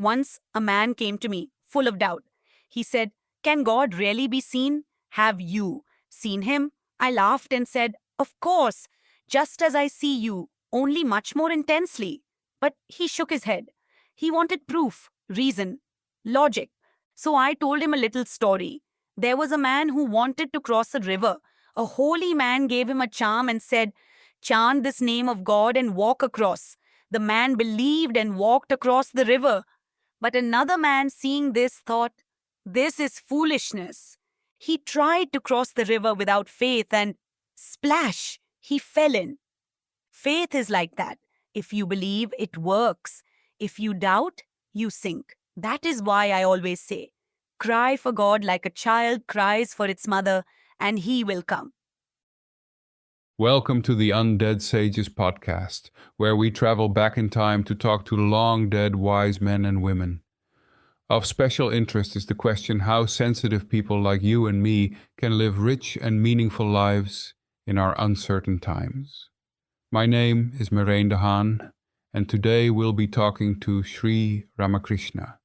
Once a man came to me, full of doubt. He said, "Can God really be seen? Have you seen him?" I laughed and said, "Of course, just as I see you, only much more intensely." But he shook his head. He wanted proof, reason, logic. So I told him a little story. There was a man who wanted to cross a river. A holy man gave him a charm and said, "Chant this name of God and walk across." The man believed and walked across the river. But another man, seeing this, thought, "This is foolishness." He tried to cross the river without faith and splash, he fell in. Faith is like that. If you believe, it works. If you doubt, you sink. That is why I always say, cry for God like a child cries for its mother, and He will come. Welcome to the Undead Sages podcast, where we travel back in time to talk to long dead wise men and women. Of special interest is the question how sensitive people like you and me can live rich and meaningful lives in our uncertain times. My name is Marijn de Haan, and today we'll be talking to Sri Ramakrishna.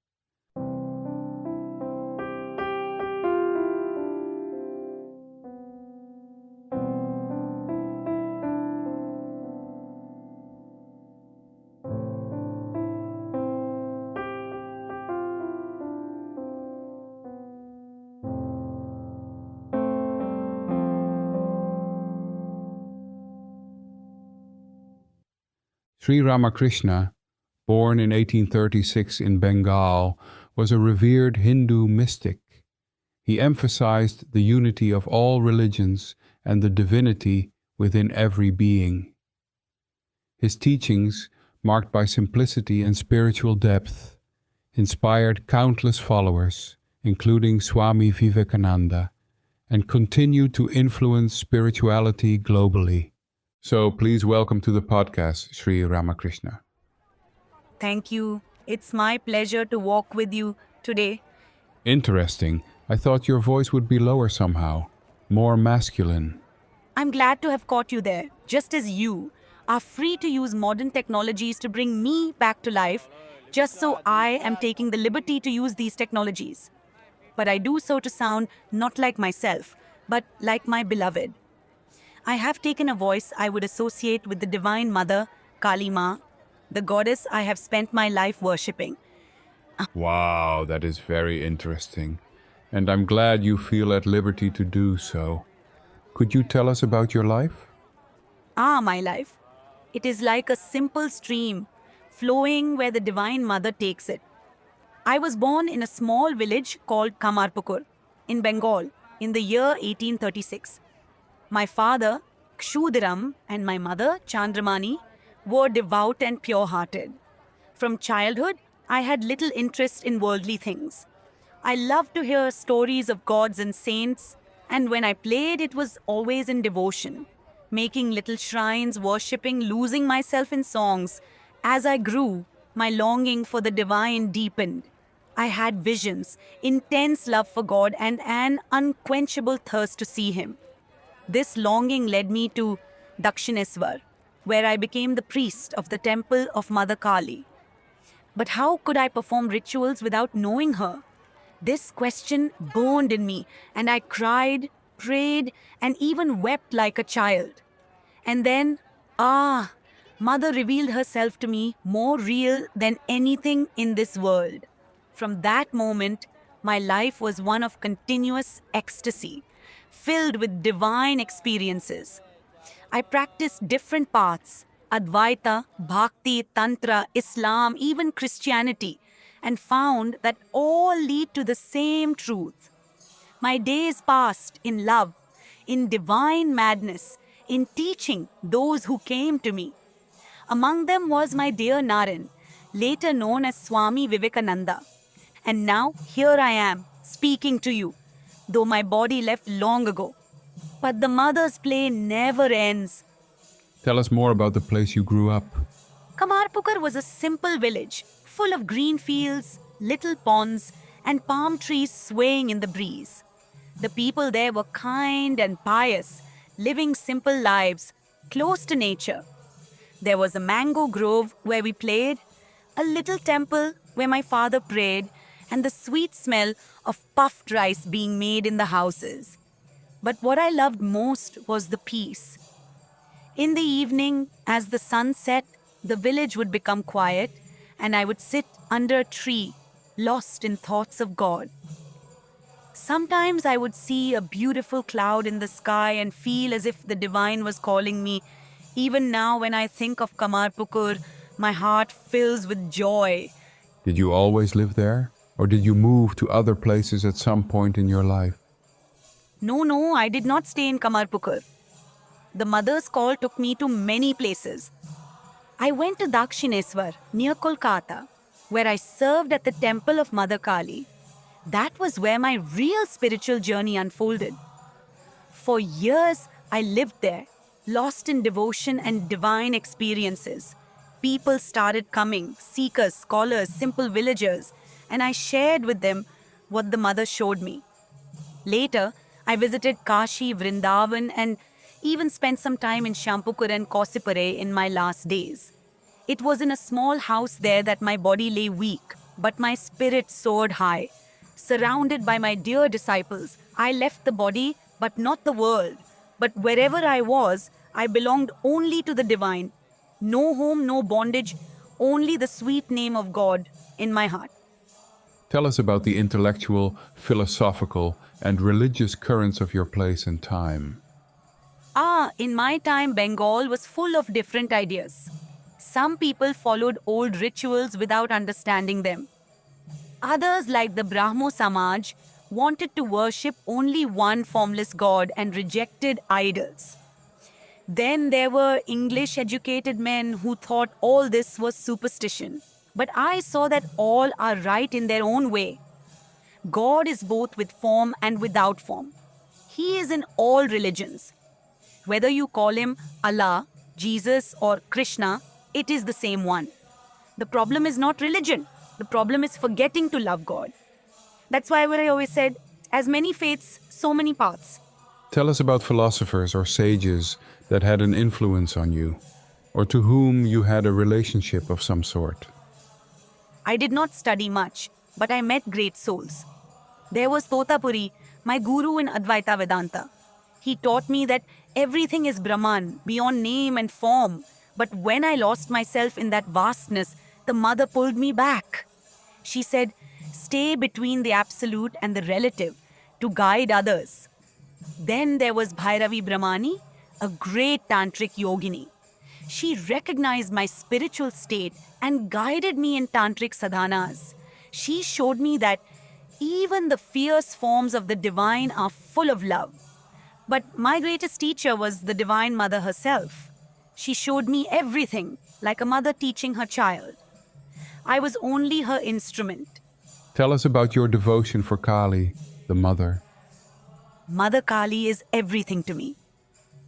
Sri Ramakrishna, born in 1836 in Bengal, was a revered Hindu mystic. He emphasized the unity of all religions and the divinity within every being. His teachings, marked by simplicity and spiritual depth, inspired countless followers, including Swami Vivekananda, and continue to influence spirituality globally. So please welcome to the podcast, Sri Ramakrishna. Thank you. It's my pleasure to walk with you today. Interesting. I thought your voice would be lower somehow, more masculine. I'm glad to have caught you there, just as you are free to use modern technologies to bring me back to life, just so I am taking the liberty to use these technologies. But I do so to sound not like myself, but like my beloved. I have taken a voice I would associate with the Divine Mother, Kali Ma, the goddess I have spent my life worshipping. Wow, that is very interesting. And I'm glad you feel at liberty to do so. Could you tell us about your life? My life. It is like a simple stream, flowing where the Divine Mother takes it. I was born in a small village called Kamarpukur, in Bengal, in the year 1836. My father, Kshudiram, and my mother, Chandramani, were devout and pure-hearted. From childhood, I had little interest in worldly things. I loved to hear stories of gods and saints, and when I played, it was always in devotion, making little shrines, worshipping, losing myself in songs. As I grew, my longing for the divine deepened. I had visions, intense love for God, and an unquenchable thirst to see Him. This longing led me to Dakshineswar, where I became the priest of the temple of Mother Kali. But how could I perform rituals without knowing her? This question burned in me, and I cried, prayed, and even wept like a child. And then, Mother revealed herself to me more real than anything in this world. From that moment, my life was one of continuous ecstasy, filled with divine experiences. I practiced different paths, Advaita, Bhakti, Tantra, Islam, even Christianity, and found that all lead to the same truth. My days passed in love, in divine madness, in teaching those who came to me. Among them was my dear Naren, later known as Swami Vivekananda. And now here I am, speaking to you, though my body left long ago. But the mother's play never ends. Tell us more about the place you grew up. Kamarpukur was a simple village, full of green fields, little ponds, and palm trees swaying in the breeze. The people there were kind and pious, living simple lives, close to nature. There was a mango grove where we played, a little temple where my father prayed, and the sweet smell of puffed rice being made in the houses. But what I loved most was the peace. In the evening, as the sun set, the village would become quiet, and I would sit under a tree, lost in thoughts of God. Sometimes I would see a beautiful cloud in the sky and feel as if the divine was calling me. Even now, when I think of Kamarpukur, my heart fills with joy. Did you always live there? Or did you move to other places at some point in your life? No, I did not stay in Kamarpukur. The mother's call took me to many places. I went to Dakshineswar, near Kolkata, where I served at the temple of Mother Kali. That was where my real spiritual journey unfolded. For years, I lived there, lost in devotion and divine experiences. People started coming, seekers, scholars, simple villagers, and I shared with them what the mother showed me. Later, I visited Kashi, Vrindavan, and even spent some time in Shampukur and Kausipare in my last days. It was in a small house there that my body lay weak, but my spirit soared high. Surrounded by my dear disciples, I left the body, but not the world. But wherever I was, I belonged only to the divine. No home, no bondage, only the sweet name of God in my heart. Tell us about the intellectual, philosophical, and religious currents of your place and time. In my time, Bengal was full of different ideas. Some people followed old rituals without understanding them. Others, like the Brahmo Samaj, wanted to worship only one formless God and rejected idols. Then there were English-educated men who thought all this was superstition. But I saw that all are right in their own way. God is both with form and without form. He is in all religions. Whether you call him Allah, Jesus, or Krishna, it is the same one. The problem is not religion. The problem is forgetting to love God. That's why what I always said, as many faiths, so many paths. Tell us about philosophers or sages that had an influence on you, or to whom you had a relationship of some sort. I did not study much, but I met great souls. There was Totapuri, my guru in Advaita Vedanta. He taught me that everything is Brahman, beyond name and form. But when I lost myself in that vastness, the mother pulled me back. She said, stay between the absolute and the relative to guide others. Then there was Bhairavi Brahmani, a great tantric yogini. She recognized my spiritual state and guided me in tantric sadhanas. She showed me that even the fierce forms of the divine are full of love. But my greatest teacher was the Divine Mother herself. She showed me everything, like a mother teaching her child. I was only her instrument. Tell us about your devotion for Kali, the mother. Mother Kali is everything to me.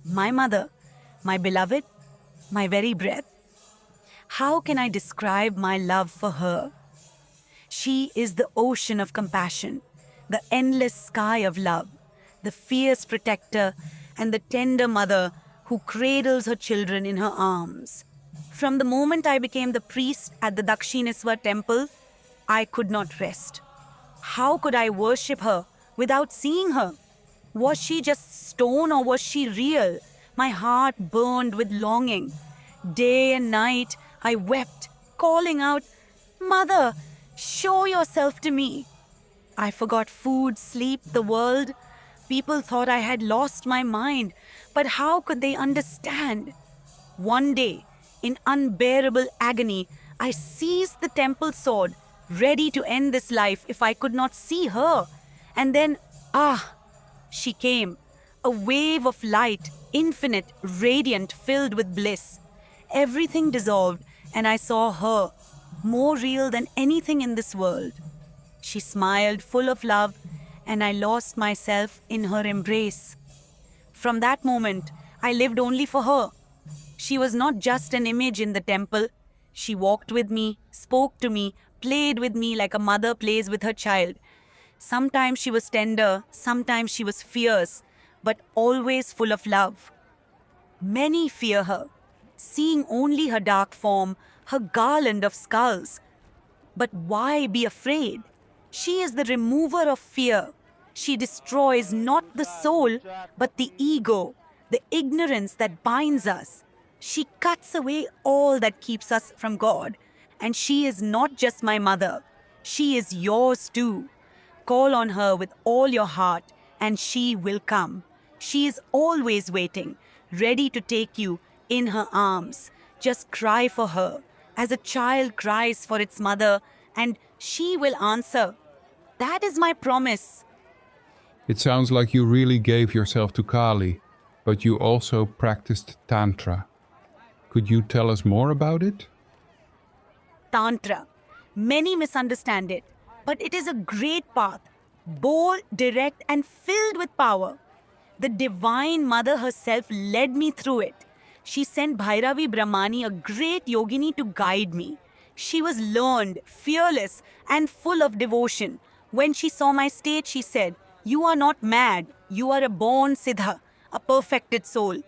My mother, my beloved, my very breath. How can I describe my love for her? She is the ocean of compassion, the endless sky of love, the fierce protector, and the tender mother who cradles her children in her arms. From the moment I became the priest at the Dakshineswar temple, I could not rest. How could I worship her without seeing her? Was she just stone or was she real? My heart burned with longing. Day and night I wept, calling out, "Mother, show yourself to me." I forgot food, sleep, the world. People thought I had lost my mind, but how could they understand? One day, in unbearable agony, I seized the temple sword, ready to end this life if I could not see her. And then, she came, a wave of light, infinite, radiant, filled with bliss. Everything dissolved, and I saw her, more real than anything in this world. She smiled, full of love, and I lost myself in her embrace. From that moment, I lived only for her. She was not just an image in the temple. She walked with me, spoke to me, played with me like a mother plays with her child. Sometimes she was tender, sometimes she was fierce, but always full of love. Many fear her, seeing only her dark form, her garland of skulls. But why be afraid? She is the remover of fear. She destroys not the soul, but the ego, the ignorance that binds us. She cuts away all that keeps us from God. And she is not just my mother, she is yours too. Call on her with all your heart, and she will come. She is always waiting, ready to take you in her arms. Just cry for her, as a child cries for its mother, and she will answer. That is my promise. It sounds like you really gave yourself to Kali, but you also practiced Tantra. Could you tell us more about it? Tantra. Many misunderstand it, but it is a great path, bold, direct, and filled with power. The Divine Mother herself led me through it. She sent Bhairavi Brahmani, a great yogini, to guide me. She was learned, fearless, and full of devotion. When she saw my state, she said, "You are not mad. You are a born Siddha, a perfected soul."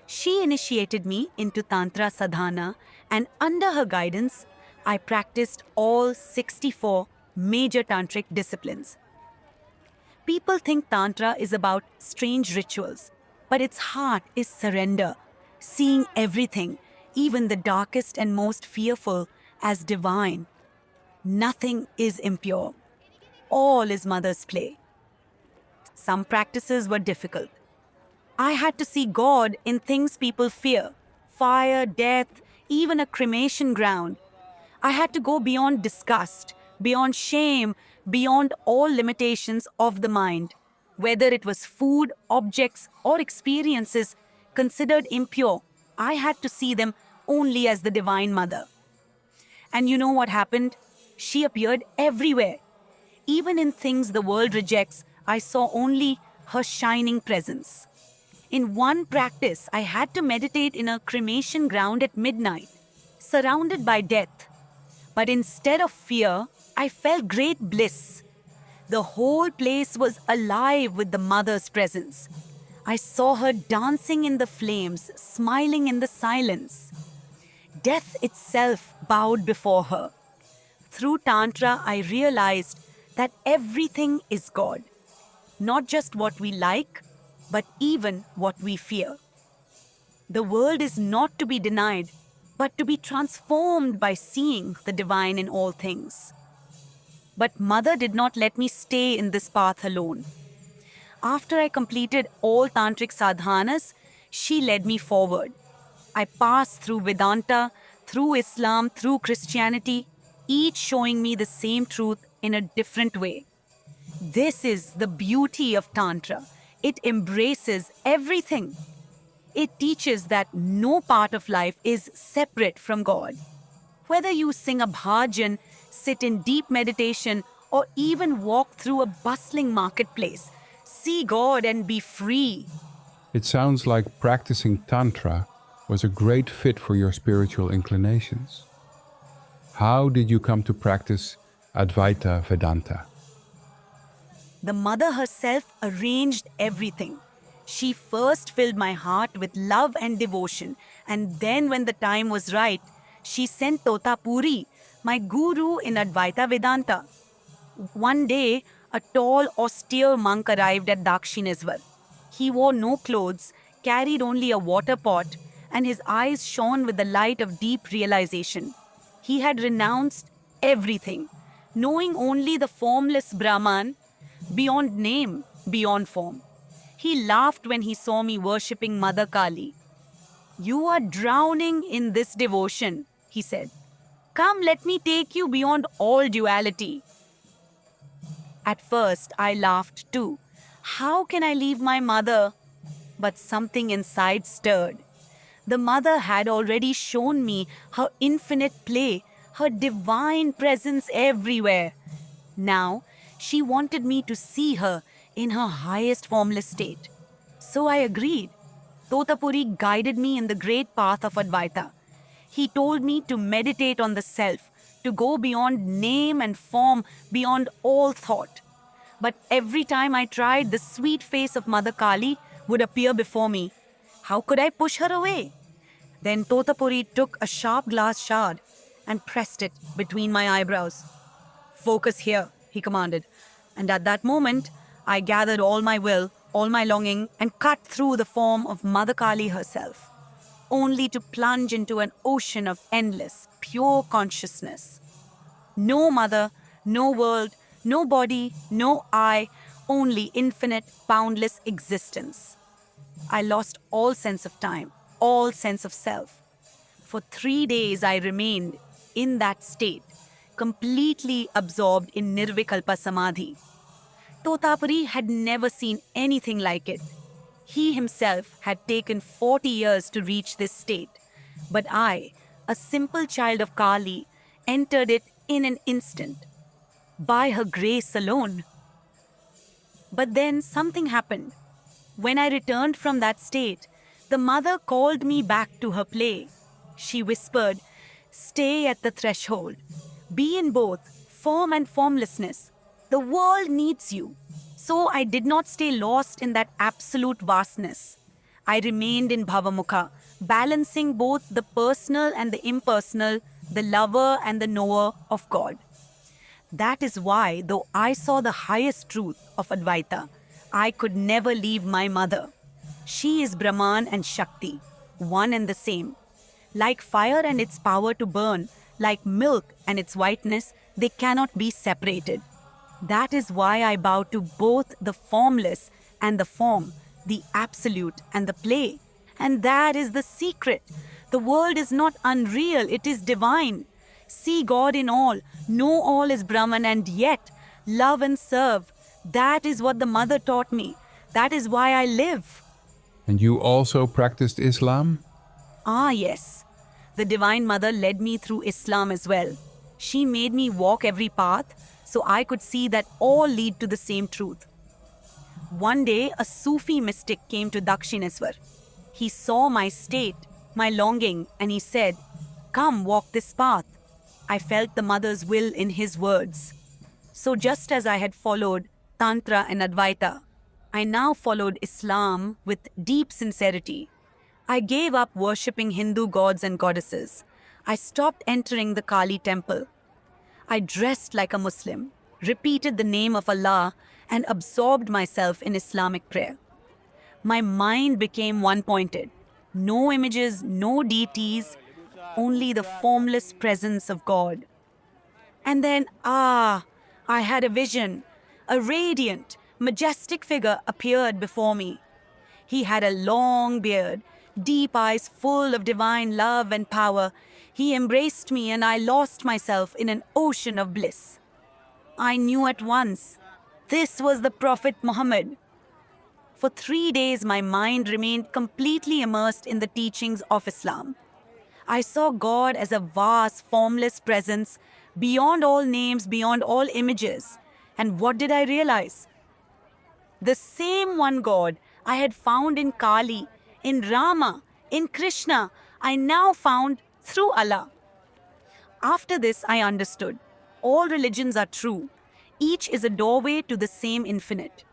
She initiated me into Tantra sadhana, and under her guidance, I practiced all 64 major tantric disciplines. People think Tantra is about strange rituals, but its heart is surrender, seeing everything, even the darkest and most fearful, as divine. Nothing is impure. All is mother's play. Some practices were difficult. I had to see God in things people fear: fire, death, even a cremation ground. I had to go beyond disgust, beyond shame, beyond all limitations of the mind. Whether it was food, objects, or experiences considered impure, I had to see them only as the Divine Mother. And you know what happened? She appeared everywhere. Even in things the world rejects, I saw only her shining presence. In one practice, I had to meditate in a cremation ground at midnight, surrounded by death. But instead of fear, I felt great bliss. The whole place was alive with the mother's presence. I saw her dancing in the flames, smiling in the silence. Death itself bowed before her. Through Tantra, I realized that everything is God. Not just what we like, but even what we fear. The world is not to be denied, but to be transformed by seeing the divine in all things. But Mother did not let me stay in this path alone. After I completed all tantric sadhanas, she led me forward. I passed through Vedanta, through Islam, through Christianity, each showing me the same truth in a different way. This is the beauty of Tantra. It embraces everything. It teaches that no part of life is separate from God. Whether you sing a bhajan, sit in deep meditation, or even walk through a bustling marketplace, see God and be free. It sounds like practicing Tantra was a great fit for your spiritual inclinations. How did you come to practice Advaita Vedanta? The Mother herself arranged everything. She first filled my heart with love and devotion, and then, when the time was right, she sent Totapuri, my guru in Advaita Vedanta. One day, a tall, austere monk arrived at Dakshineswar. He wore no clothes, carried only a water pot, and his eyes shone with the light of deep realization. He had renounced everything, knowing only the formless Brahman, beyond name, beyond form. He laughed when he saw me worshipping Mother Kali. "You are drowning in this devotion," he said. "Come, let me take you beyond all duality." At first, I laughed too. How can I leave my mother? But something inside stirred. The Mother had already shown me her infinite play, her divine presence everywhere. Now, she wanted me to see her in her highest formless state. So I agreed. Totapuri guided me in the great path of Advaita. He told me to meditate on the self, to go beyond name and form, beyond all thought. But every time I tried, the sweet face of Mother Kali would appear before me. How could I push her away? Then Totapuri took a sharp glass shard and pressed it between my eyebrows. Focus here, he commanded. And at that moment, I gathered all my will, all my longing, and cut through the form of Mother Kali herself, only to plunge into an ocean of endless, pure consciousness. No mother, no world, no body, no I, only infinite, boundless existence. I lost all sense of time, all sense of self. For 3 days, I remained in that state, completely absorbed in Nirvikalpa Samadhi. Totapuri had never seen anything like it. He himself had taken 40 years to reach this state, but I, a simple child of Kali, entered it in an instant, by her grace alone. But then something happened. When I returned from that state, the mother called me back to her play. She whispered, "Stay at the threshold. Be in both form and formlessness. The world needs you." So I did not stay lost in that absolute vastness. I remained in Bhavamukha, balancing both the personal and the impersonal, the lover and the knower of God. That is why, though I saw the highest truth of Advaita, I could never leave my mother. She is Brahman and Shakti, one and the same. Like fire and its power to burn, like milk and its whiteness, they cannot be separated. That is why I bow to both the formless and the form, the absolute and the play. And that is the secret. The world is not unreal, it is divine. See God in all, know all is Brahman, and yet love and serve. That is what the mother taught me. That is why I live. And you also practiced Islam? Ah, yes. The Divine Mother led me through Islam as well. She made me walk every path so I could see that all lead to the same truth. One day, a Sufi mystic came to Dakshineswar. He saw my state, my longing, and he said, "Come, walk this path." I felt the mother's will in his words. So just as I had followed Tantra and Advaita, I now followed Islam with deep sincerity. I gave up worshipping Hindu gods and goddesses. I stopped entering the Kali temple. I dressed like a Muslim, repeated the name of Allah, and absorbed myself in Islamic prayer. My mind became one-pointed. No images, no deities, only the formless presence of God. And then, I had a vision. A radiant, majestic figure appeared before me. He had a long beard, deep eyes full of divine love and power. He embraced me and I lost myself in an ocean of bliss. I knew at once, this was the Prophet Muhammad. For 3 days, my mind remained completely immersed in the teachings of Islam. I saw God as a vast, formless presence, beyond all names, beyond all images. And what did I realize? The same one God I had found in Kali, in Rama, in Krishna, I now found through Allah. After this, I understood. All religions are true. Each is a doorway to the same infinite.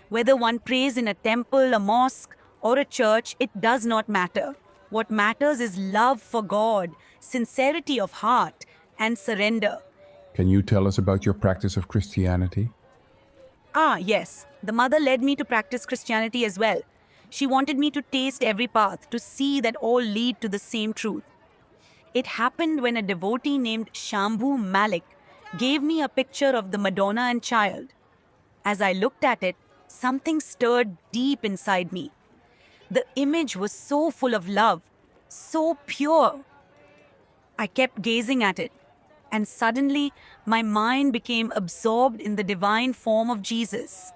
Whether one prays in a temple, a mosque, or a church, it does not matter. What matters is love for God, sincerity of heart, and surrender. Can you tell us about your practice of Christianity? Ah, yes. The mother led me to practice Christianity as well. She wanted me to taste every path, to see that all lead to the same truth. It happened when a devotee named Shambhu Malik gave me a picture of the Madonna and Child. As I looked at it, something stirred deep inside me. The image was so full of love, so pure. I kept gazing at it, and suddenly my mind became absorbed in the divine form of Jesus.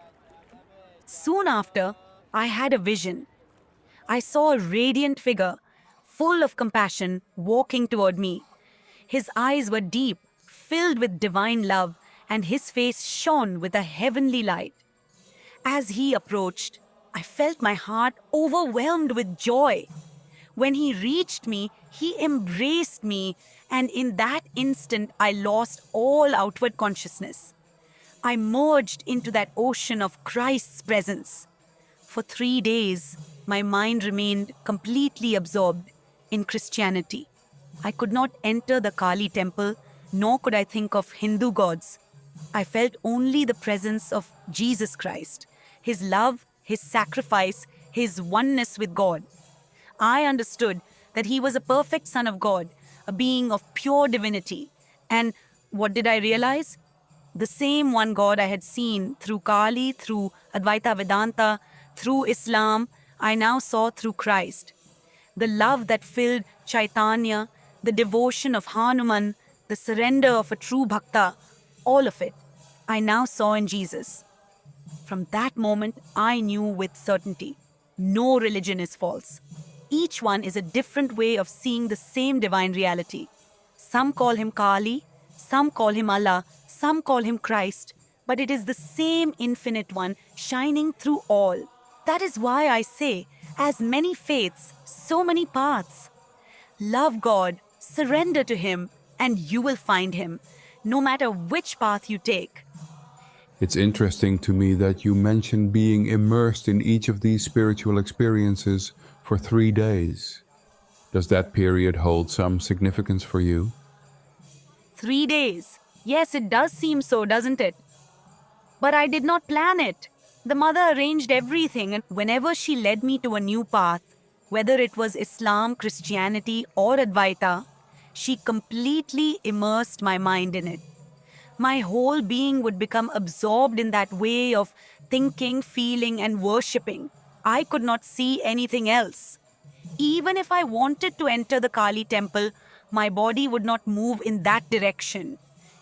Soon after, I had a vision. I saw a radiant figure, full of compassion, walking toward me. His eyes were deep, filled with divine love, and his face shone with a heavenly light. As he approached, I felt my heart overwhelmed with joy. When he reached me, he embraced me, and in that instant, I lost all outward consciousness. I merged into that ocean of Christ's presence. For 3 days, my mind remained completely absorbed in Christianity. I could not enter the Kali temple, nor could I think of Hindu gods. I felt only the presence of Jesus Christ, His love, His sacrifice, His oneness with God. I understood that He was a perfect Son of God, a being of pure divinity. And what did I realize? The same one God I had seen through Kali, through Advaita Vedanta, through Islam, I now saw through Christ. The love that filled Chaitanya, the devotion of Hanuman, the surrender of a true bhakta, all of it, I now saw in Jesus. From that moment, I knew with certainty no religion is false. Each one is a different way of seeing the same divine reality. Some call him Kali, some call him Allah, some call him Christ, but it is the same infinite one shining through all. That is why I say, as many faiths, so many paths. Love God, surrender to Him, and you will find Him, no matter which path you take. It's interesting to me that you mention being immersed in each of these spiritual experiences for 3 days. Does that period hold some significance for you? 3 days. Yes, it does seem so, doesn't it? But I did not plan it. The mother arranged everything, and whenever she led me to a new path, whether it was Islam, Christianity, or Advaita, she completely immersed my mind in it. My whole being would become absorbed in that way of thinking, feeling, and worshipping. I could not see anything else. Even if I wanted to enter the Kali temple, my body would not move in that direction.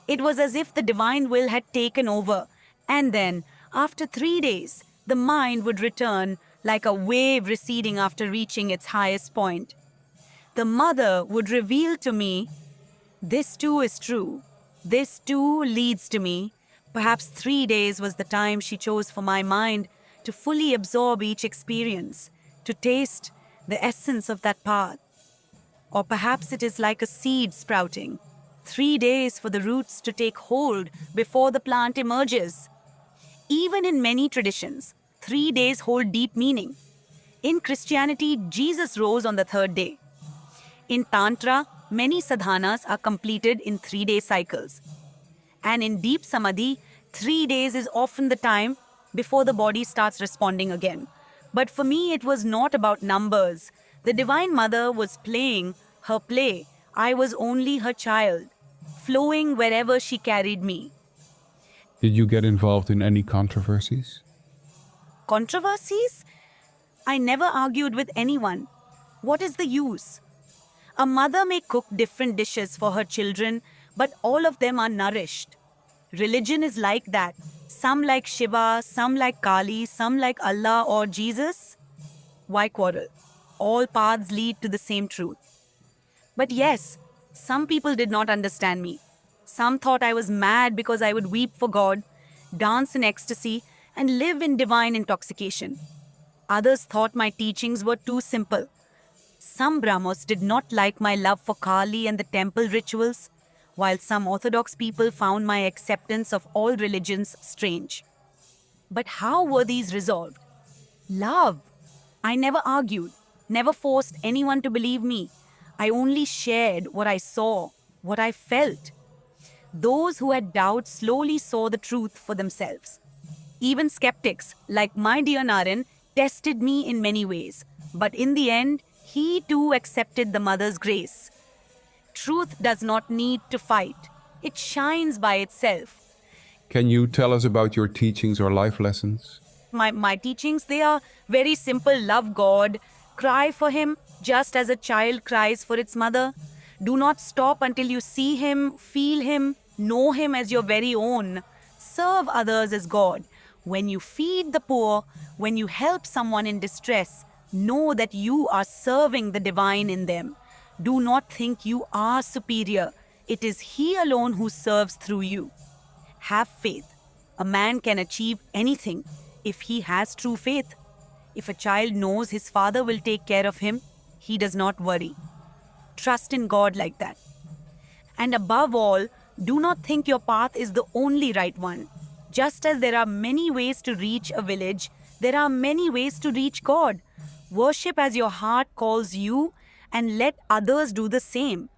It was as if the divine will had taken over, and then, after 3 days, the mind would return like a wave receding after reaching its highest point. The mother would reveal to me, this too is true. This too leads to me. Perhaps 3 days was the time she chose for my mind to fully absorb each experience, to taste the essence of that path. Or perhaps it is like a seed sprouting. 3 days for the roots to take hold before the plant emerges. Even in many traditions, 3 days hold deep meaning. In Christianity, Jesus rose on the 3rd day. In Tantra, many sadhanas are completed in 3-day cycles. And in deep samadhi, 3 days is often the time before the body starts responding again. But for me, it was not about numbers. The Divine Mother was playing her play. I was only her child, flowing wherever she carried me. Did you get involved in any controversies? Controversies? I never argued with anyone. What is the use? A mother may cook different dishes for her children, but all of them are nourished. Religion is like that. Some like Shiva, some like Kali, some like Allah or Jesus. Why quarrel? All paths lead to the same truth. But yes, some people did not understand me. Some thought I was mad because I would weep for God, dance in ecstasy, and live in divine intoxication. Others thought my teachings were too simple. Some Brahmos did not like my love for Kali and the temple rituals, while some orthodox people found my acceptance of all religions strange. But how were these resolved? Love. I never argued, never forced anyone to believe me. I only shared what I saw, what I felt. Those who had doubts slowly saw the truth for themselves. Even skeptics, like my dear Naren, tested me in many ways. But in the end, he too accepted the mother's grace. Truth does not need to fight. It shines by itself. Can you tell us about your teachings or life lessons? My teachings, they are very simple. Love God. Cry for Him just as a child cries for its mother. Do not stop until you see Him, feel Him, know Him as your very own. Serve others as God. When you feed the poor, when you help someone in distress, know that you are serving the divine in them. Do not think you are superior. It is He alone who serves through you. Have faith. A man can achieve anything if he has true faith. If a child knows his father will take care of him, he does not worry. Trust in God like that. And above all, do not think your path is the only right one. Just as there are many ways to reach a village, there are many ways to reach God. Worship as your heart calls you and let others do the same.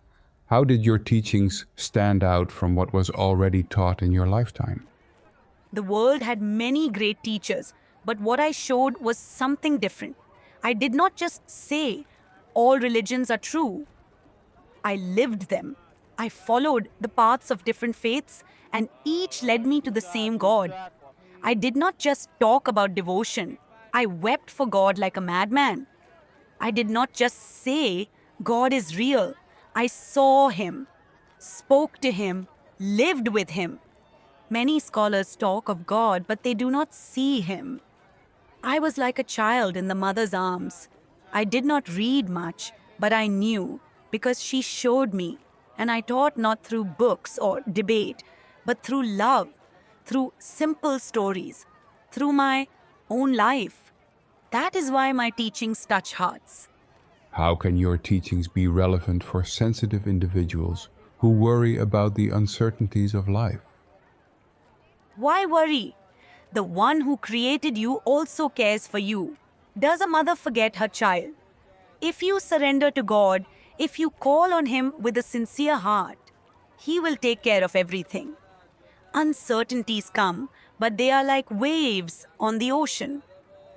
How did your teachings stand out from what was already taught in your lifetime? The world had many great teachers, but what I showed was something different. I did not just say, all religions are true. I lived them. I followed the paths of different faiths, and each led me to the same God. I did not just talk about devotion. I wept for God like a madman. I did not just say, God is real. I saw Him, spoke to Him, lived with Him. Many scholars talk of God, but they do not see Him. I was like a child in the mother's arms. I did not read much, but I knew because she showed me. And I taught not through books or debate, but through love, through simple stories, through my own life. That is why my teachings touch hearts. How can your teachings be relevant for sensitive individuals who worry about the uncertainties of life? Why worry? The one who created you also cares for you. Does a mother forget her child? If you surrender to God, if you call on Him with a sincere heart, He will take care of everything. Uncertainties come, but they are like waves on the ocean.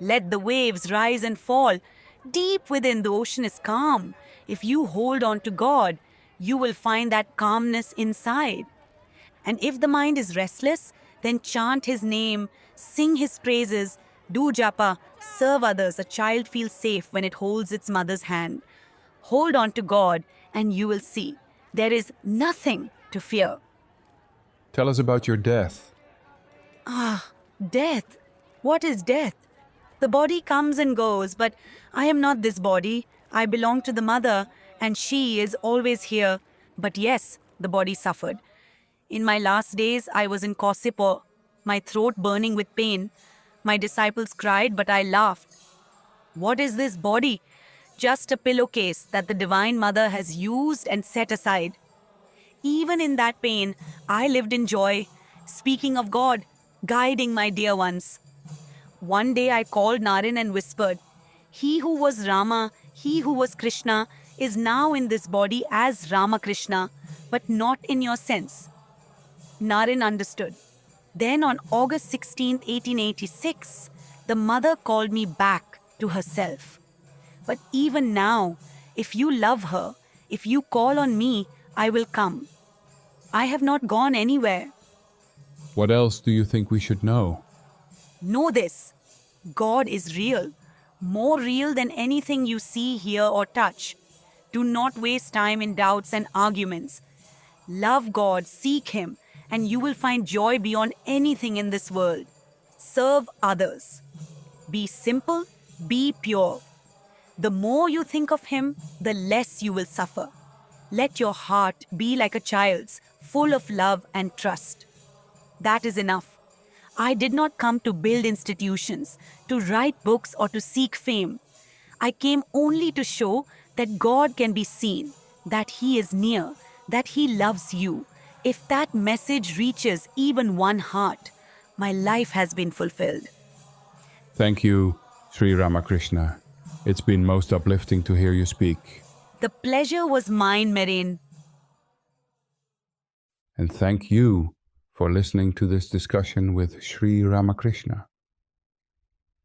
Let the waves rise and fall. Deep within, the ocean is calm. If you hold on to God, you will find that calmness inside. And if the mind is restless, then chant His name, sing His praises, do japa, serve others. A child feels safe when it holds its mother's hand. Hold on to God, and you will see there is nothing to fear. Tell us about your death. Death. What is death? The body comes and goes, but I am not this body. I belong to the mother, and she is always here. But yes, the body suffered. In my last days, I was in Kausipur, my throat burning with pain. My disciples cried, but I laughed. What is this body? Just a pillowcase that the Divine Mother has used and set aside. Even in that pain, I lived in joy, speaking of God, guiding my dear ones. One day I called Naren and whispered, He who was Rama, he who was Krishna, is now in this body as Ramakrishna, but not in your sense. Naren understood. Then on August 16, 1886, the mother called me back to herself. But even now, if you love her, if you call on me, I will come. I have not gone anywhere. What else do you think we should know? Know this. God is real, more real than anything you see, hear, or touch. Do not waste time in doubts and arguments. Love God, seek Him, and you will find joy beyond anything in this world. Serve others. Be simple, be pure. The more you think of Him, the less you will suffer. Let your heart be like a child's, full of love and trust. That is enough. I did not come to build institutions, to write books, or to seek fame. I came only to show that God can be seen, that He is near, that He loves you. If that message reaches even one heart, my life has been fulfilled. Thank you, Sri Ramakrishna. It's been most uplifting to hear you speak. The pleasure was mine, Merin. And thank you for listening to this discussion with Sri Ramakrishna.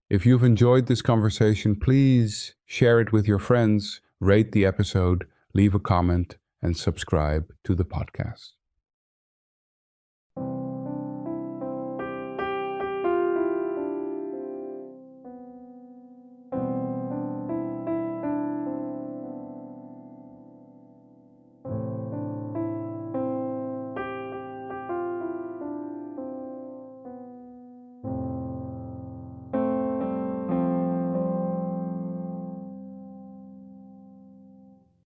If you've enjoyed this conversation, please share it with your friends, rate the episode, leave a comment, and subscribe to the podcast.